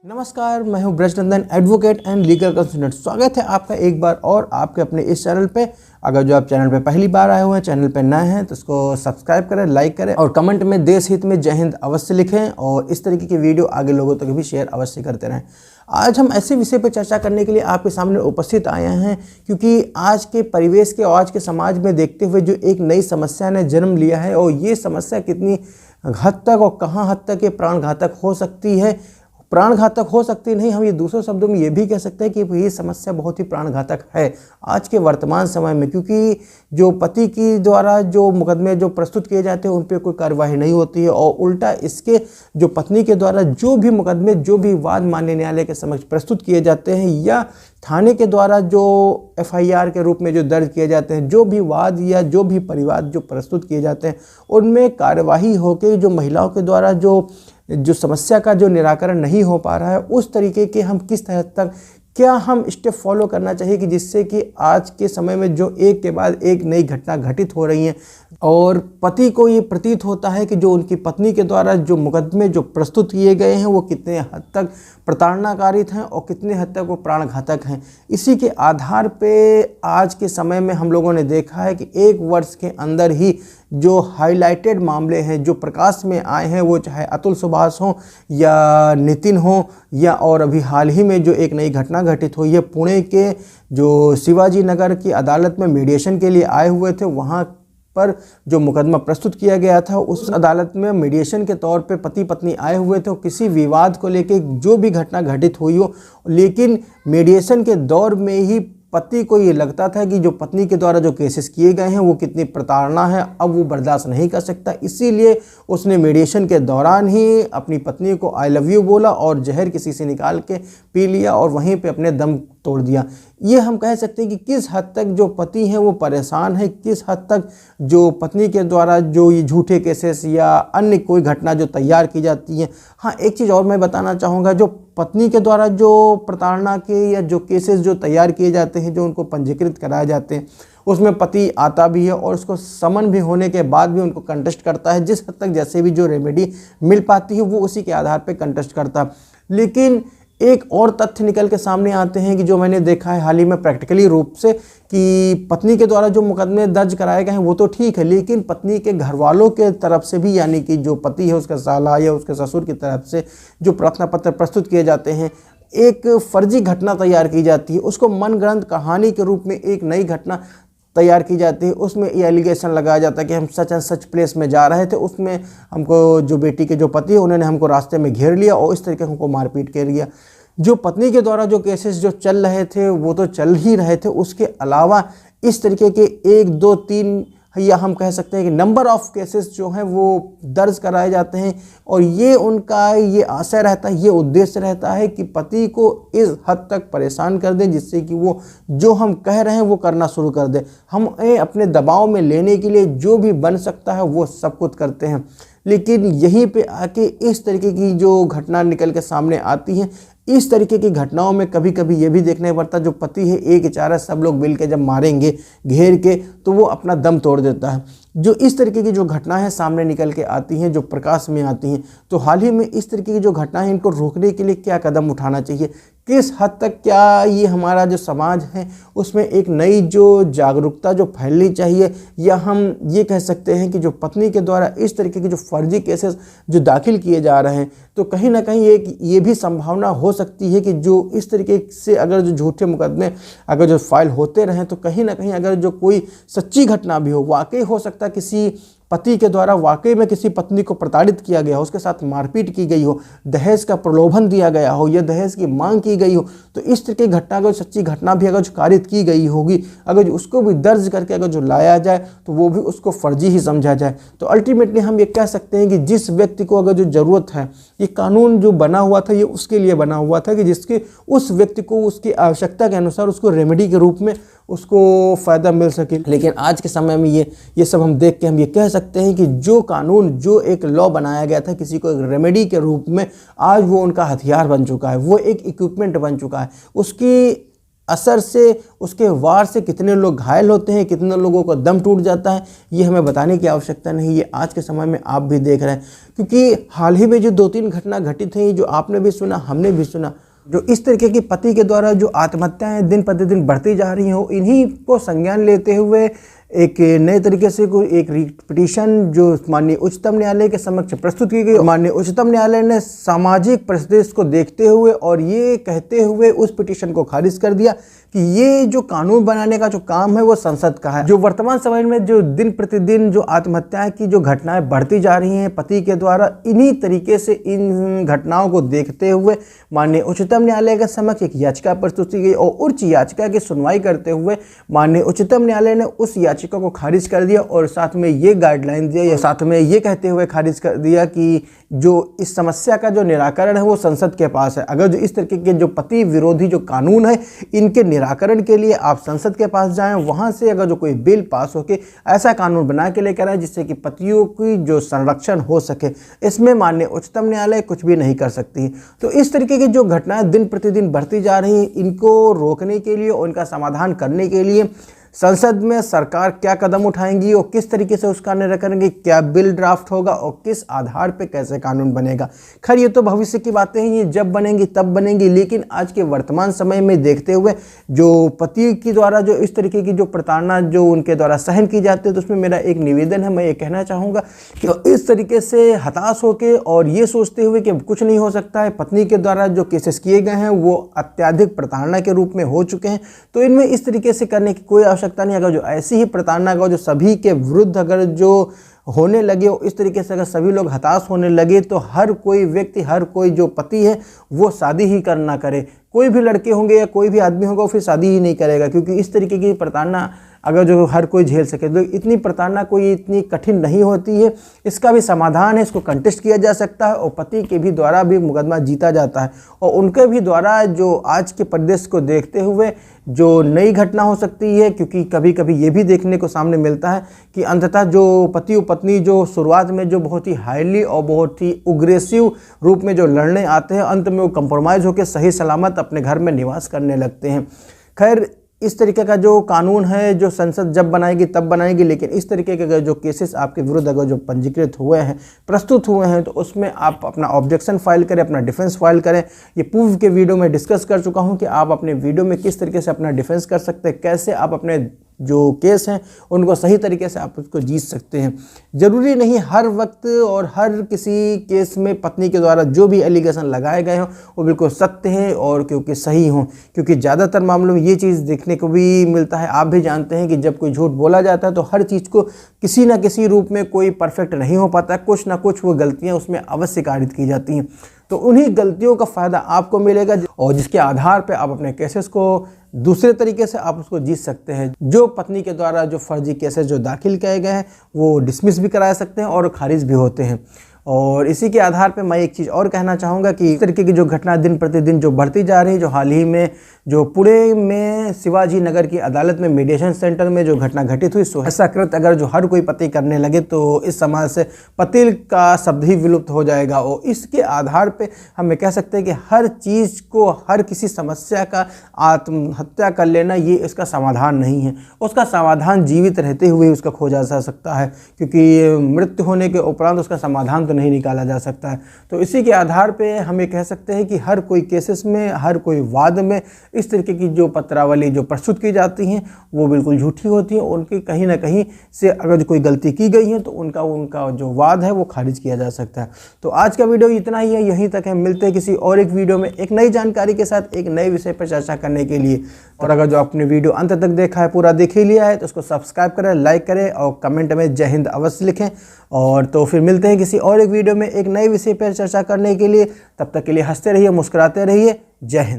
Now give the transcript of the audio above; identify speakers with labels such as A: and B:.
A: नमस्कार, मैं हूं Brajnandan, advocate and legal consultant. स्वागत है आपका एक बार और आपके अपने इस चैनल पे। अगर जो आप चैनल पे पहली बार आए हुए हैं, चैनल पे नए हैं, तो इसको सब्सक्राइब करें, लाइक करें और कमेंट में देश हित में जय हिंद अवश्य लिखें और इस तरीके की वीडियो आगे लोगों तक भी शेयर अवश्य करते रहें। आज हम ऐसे विषय पर चर्चा करने के लिए आपके सामने उपस्थित आए हैं क्योंकि आज के परिवेश के और आज के समाज में देखते हुए जो एक नई समस्या ने जन्म लिया है और ये समस्या कितनी हद तक और कहाँ हद तक ये प्राणघातक हो सकती है, प्राणघातक हो सकती नहीं, हम ये दूसरे शब्दों में ये भी कह सकते हैं कि ये समस्या बहुत ही प्राणघातक है आज के वर्तमान समय में। क्योंकि जो पति की द्वारा जो मुकदमे जो प्रस्तुत किए जाते हैं उन पर कोई कार्यवाही नहीं होती है और उल्टा इसके जो पत्नी के द्वारा जो भी मुकदमे जो भी वाद माननीय न्यायालय के समक्ष प्रस्तुत किए जाते हैं या थाने के द्वारा जो FIR के रूप में जो दर्ज किए जाते हैं, जो भी वाद या जो भी परिवाद जो प्रस्तुत किए जाते हैं उनमें कार्यवाही होकर जो महिलाओं के द्वारा जो समस्या का जो निराकरण नहीं हो पा रहा है, उस तरीके के हम किस तरह तक क्या हम स्टेप फॉलो करना चाहिए कि जिससे कि आज के समय में जो एक के बाद एक नई घटना घटित हो रही हैं और पति को ये प्रतीत होता है कि जो उनकी पत्नी के द्वारा जो मुकदमे जो प्रस्तुत किए गए हैं वो कितने हद तक प्रताड़नाकारित हैं और कितने हद तक वो प्राणघातक हैं। इसी के आधार पे आज के समय में हम लोगों ने देखा है कि एक वर्ष के अंदर ही जो हाईलाइटेड मामले हैं जो प्रकाश में आए हैं, वो चाहे अतुल सुभाष हो या नितिन हो या और अभी हाल ही में जो एक नई घटना घटित हुई है पुणे के जो शिवाजी नगर की अदालत में मीडिएशन के लिए आए हुए थे, वहाँ पर जो मुकदमा प्रस्तुत किया गया था उस अदालत में मीडिएशन के तौर पे पति पत्नी आए हुए थे। किसी विवाद को लेके जो भी घटना घटित हुई हो, लेकिन मीडिएशन के दौर में ही पति को ये लगता था कि जो पत्नी के द्वारा जो केसेस किए गए हैं वो कितनी प्रताड़ना है, अब वो बर्दाश्त नहीं कर सकता। इसीलिए उसने मीडिएशन के दौरान ही अपनी पत्नी को आई लव यू बोला और जहर किसी से निकाल के पी लिया और वहीं पे अपने दम तोड़ दिया। ये हम कह सकते हैं कि किस हद तक जो पति हैं वो परेशान है, किस हद तक जो पत्नी के द्वारा जो ये झूठे केसेस या अन्य कोई घटना जो तैयार की जाती है। हाँ, एक चीज़ और मैं बताना चाहूँगा, जो पत्नी के द्वारा जो प्रताड़ना के या जो केसेस जो तैयार किए जाते हैं, जो उनको पंजीकृत कराए जाते हैं, उसमें पति आता भी है और उसको समन भी होने के बाद भी उनको कंटेस्ट करता है। जिस हद तक जैसे भी जो रेमेडी मिल पाती है वो उसी के आधार पर कंटेस्ट करता है। लेकिन एक और तथ्य निकल के सामने आते हैं कि जो मैंने देखा है हाल ही में प्रैक्टिकली रूप से कि पत्नी के द्वारा जो मुकदमे दर्ज कराए गए हैं वो तो ठीक है, लेकिन पत्नी के घर वालों के तरफ से भी, यानी कि जो पति है उसका साला या उसके ससुर की तरफ से जो प्रार्थना पत्र प्रस्तुत किए जाते हैं, एक फर्जी घटना तैयार की जाती है, उसको मनगढ़ंत कहानी के रूप में एक नई घटना तैयार की जाती है। उसमें ये एलिगेशन लगाया जाता है कि हम सच एंड सच प्लेस में जा रहे थे, उसमें हमको जो बेटी के जो पति है उन्होंने हमको रास्ते में घेर लिया और इस तरीके हमको मारपीट कर लिया। जो पत्नी के द्वारा जो केसेस जो चल रहे थे वो तो चल ही रहे थे, उसके अलावा इस तरीके के 1, 2, 3 या हम कह सकते हैं कि नंबर ऑफ केसेस जो हैं वो दर्ज कराए जाते हैं और ये उनका ये आशय रहता है, ये उद्देश्य रहता है कि पति को इस हद तक परेशान कर दें जिससे कि वो जो हम कह रहे हैं वो करना शुरू कर दे। हम अपने दबाव में लेने के लिए जो भी बन सकता है वो सब कुछ करते हैं। लेकिन यहीं पे आके इस तरीके की जो घटना निकल के सामने आती है, इस तरीके की घटनाओं में कभी कभी ये भी देखने पड़ता जो पति है एक इचारा सब लोग मिल के जब मारेंगे घेर के तो वो अपना दम तोड़ देता है। जो इस तरीके की जो घटनाएं सामने निकल के आती हैं, जो प्रकाश में आती हैं, तो हाल ही में इस तरीके की जो घटनाएं इनको रोकने के लिए क्या कदम उठाना चाहिए, किस हद तक क्या ये हमारा जो समाज है उसमें एक नई जो जागरूकता जो फैलनी चाहिए, या हम ये कह सकते हैं कि जो पत्नी के द्वारा इस तरीके के जो फर्जी केसेस जो दाखिल किए जा रहे हैं तो कहीं ना कहीं एक ये भी संभावना हो सकती है कि जो इस तरीके से अगर जो झूठे मुकदमे अगर जो फाइल होते रहें तो कहीं ना कहीं अगर जो कोई सच्ची घटना भी हो, वाकई हो सकता है किसी पति के द्वारा वाकई में किसी पत्नी को प्रताड़ित किया गया हो, उसके साथ मारपीट की गई हो, दहेज का प्रलोभन दिया गया हो या दहेज की मांग की गई हो, तो इस तरह की घटना अगर सच्ची घटना भी अगर जो कारित की गई होगी, अगर उसको भी दर्ज करके अगर जो लाया जाए तो वो भी उसको फर्जी ही समझा जाए। तो अल्टीमेटली हम ये कह सकते हैं कि जिस व्यक्ति को अगर जो ज़रूरत है, ये कानून जो बना हुआ था ये उसके लिए बना हुआ था कि जिसके उस व्यक्ति को उसकी आवश्यकता के अनुसार उसको रेमेडी के रूप में उसको फ़ायदा मिल सके। लेकिन आज के समय में ये सब हम देख के हम ये कह सकते हैं कि जो कानून जो एक लॉ बनाया गया था किसी को एक रेमेडी के रूप में, आज वो उनका हथियार बन चुका है, वो एक इक्विपमेंट बन चुका है। उसकी असर से, उसके वार से कितने लोग घायल होते हैं, कितने लोगों का दम टूट जाता है, ये हमें बताने की आवश्यकता नहीं। ये आज के समय में आप भी देख रहे हैं, क्योंकि हाल ही में जो 2-3 घटना घटित हुई, जो आपने भी सुना, हमने भी सुना, जो इस तरीके की पति के द्वारा जो आत्महत्याएं दिन प्रतिदिन बढ़ती जा रही हैं, इन्हीं को संज्ञान लेते हुए एक नए तरीके से एक पिटीशन जो माननीय उच्चतम न्यायालय के समक्ष प्रस्तुत की गई। माननीय उच्चतम न्यायालय ने सामाजिक परिदृश्य को देखते हुए और ये कहते हुए उस पिटीशन को खारिज कर दिया कि ये जो कानून बनाने का जो काम है वो संसद का है। जो वर्तमान समय में जो दिन प्रतिदिन जो आत्महत्या की जो घटनाएं बढ़ती जा रही हैं पति के द्वारा, इन्हीं तरीके से इन घटनाओं को देखते हुए माननीय उच्चतम न्यायालय के समक्ष एक याचिका प्रस्तुत की गई और उच्च याचिका की सुनवाई करते हुए माननीय उच्चतम न्यायालय ने उस याचिका को खारिज कर दिया और साथ में ये गाइडलाइन दिया, या साथ में ये कहते हुए खारिज कर दिया कि जो इस समस्या का जो निराकरण है वो संसद के पास है। अगर जो इस तरीके के जो पति विरोधी जो कानून है, इनके निराकरण के लिए आप संसद के पास जाएं, वहां से अगर जो कोई बिल पास होके ऐसा कानून बना के लेकर आए जिससे कि पतियों की जो संरक्षण हो सके, इसमें माननीय उच्चतम न्यायालय कुछ भी नहीं कर सकती। तो इस तरीके की जो घटनाएं दिन प्रतिदिन बढ़ती जा रही हैं, इनको रोकने के लिए और इनका समाधान करने के लिए संसद में सरकार क्या कदम उठाएंगी और किस तरीके से उसका निर्णय करेंगे, क्या बिल ड्राफ्ट होगा और किस आधार पे कैसे कानून बनेगा। खैर ये तो भविष्य की बातें हैं, ये जब बनेंगी तब बनेंगी, लेकिन आज के वर्तमान समय में देखते हुए जो पति के द्वारा जो इस तरीके की जो प्रताड़ना जो उनके द्वारा सहन की जाती है, तो उसमें मेरा एक निवेदन है, मैं ये कहना चाहूँगा कि इस तरीके से हताश होकर और ये सोचते हुए कि कुछ नहीं हो सकता है, पत्नी के द्वारा जो केसेस किए गए हैं वो अत्यधिक प्रताड़ना के रूप में हो चुके हैं, तो इनमें इस तरीके से करने की कोई आवश्यकता नहीं। अगर जो ऐसी ही प्रताड़ना का जो सभी के विरुद्ध अगर जो होने लगे और इस तरीके से अगर सभी लोग हताश होने लगे, तो हर कोई व्यक्ति, हर कोई जो पति है वो शादी ही करना करे। कोई भी लड़के होंगे या कोई भी आदमी होगा वो फिर शादी ही नहीं करेगा, क्योंकि इस तरीके की प्रताड़ना अगर जो हर कोई झेल सके, तो इतनी प्रताड़ना कोई इतनी कठिन नहीं होती है। इसका भी समाधान है, इसको कंटेस्ट किया जा सकता है और पति के भी द्वारा भी मुकदमा जीता जाता है और उनके भी द्वारा जो आज के परिदृश्य को देखते हुए जो नई घटना हो सकती है, क्योंकि कभी कभी ये भी देखने को सामने मिलता है कि अंततः जो पति और पत्नी जो शुरुआत में जो बहुत ही हाईली और बहुत ही उग्रेसिव रूप में जो लड़ने आते हैं, अंत में वो कंप्रोमाइज़ होकर सही सलामत अपने घर में निवास करने लगते हैं। खैर इस तरीके का जो कानून है जो संसद जब बनाएगी तब बनाएगी, लेकिन इस तरीके के जो केसेस आपके विरुद्ध अगर जो पंजीकृत हुए हैं, प्रस्तुत हुए हैं, तो उसमें आप अपना ऑब्जेक्शन फाइल करें, अपना डिफेंस फाइल करें। ये पूर्व के वीडियो में डिस्कस कर चुका हूं कि आप अपने वीडियो में किस तरीके से अपना डिफेंस कर सकते हैं, कैसे आप अपने जो केस हैं उनको सही तरीके से आप उसको जीत सकते हैं। ज़रूरी नहीं हर वक्त और हर किसी केस में पत्नी के द्वारा जो भी एलिगेशन लगाए गए हों वो बिल्कुल सत्य हैं और क्योंकि सही हों, क्योंकि ज़्यादातर मामलों में ये चीज़ देखने को भी मिलता है। आप भी जानते हैं कि जब कोई झूठ बोला जाता है तो हर चीज़ को किसी न किसी रूप में कोई परफेक्ट नहीं हो पाता, कुछ ना कुछ वो गलतियाँ उसमें अवश्य कारित की जाती हैं। तो उन्हीं गलतियों का फ़ायदा आपको मिलेगा और जिसके आधार पर आप अपने केसेस को दूसरे तरीके से आप उसको जीत सकते हैं। जो पत्नी के द्वारा जो फर्जी केसेस जो दाखिल किए गए हैं वो डिसमिस भी करा सकते हैं और खारिज भी होते हैं। और इसी के आधार पे मैं एक चीज़ और कहना चाहूँगा कि इस तरीके की जो घटना दिन प्रतिदिन जो बढ़ती जा रही है, जो हाल ही में जो पुणे में शिवाजी नगर की अदालत में मीडिएशन सेंटर में जो घटना घटित हुई, सो ऐसा कृत्य अगर जो हर कोई पति करने लगे तो इस समाज से पति का शब्द ही विलुप्त हो जाएगा। और इसके आधार पे हम कह सकते हैं कि हर चीज़ को, हर किसी समस्या का आत्महत्या कर लेना ये इसका समाधान नहीं है। उसका समाधान जीवित रहते हुए उसका खोजा जा सकता है, क्योंकि मृत्यु होने के उपरांत उसका समाधान नहीं निकाला जा सकता है। तो इसी के आधार पे हम ये कह सकते हैं कि हर कोई केसेस में, हर कोई वाद में इस तरीके की जो पत्रावली जो प्रस्तुत की जाती हैं वो बिल्कुल झूठी होती है। उनकी कहीं ना कहीं से अगर कोई गलती की गई है तो उनका जो वाद है वो खारिज किया जा सकता है। तो आज का वीडियो इतना ही है, यहीं तक है। मिलते हैं किसी और एक वीडियो में एक नई जानकारी के साथ, एक नए विषय पर चर्चा करने के लिए। और अगर जो आपने वीडियो अंत तक देखा है, पूरा देख ही लिया है, तो उसको सब्सक्राइब करें, लाइक करें और कमेंट में जय हिंद अवश्य लिखें। और तो फिर मिलते हैं किसी और एक वीडियो में एक नए विषय पर चर्चा करने के लिए। तब तक के लिए हंसते रहिए, मुस्कुराते रहिए। जय हिंद।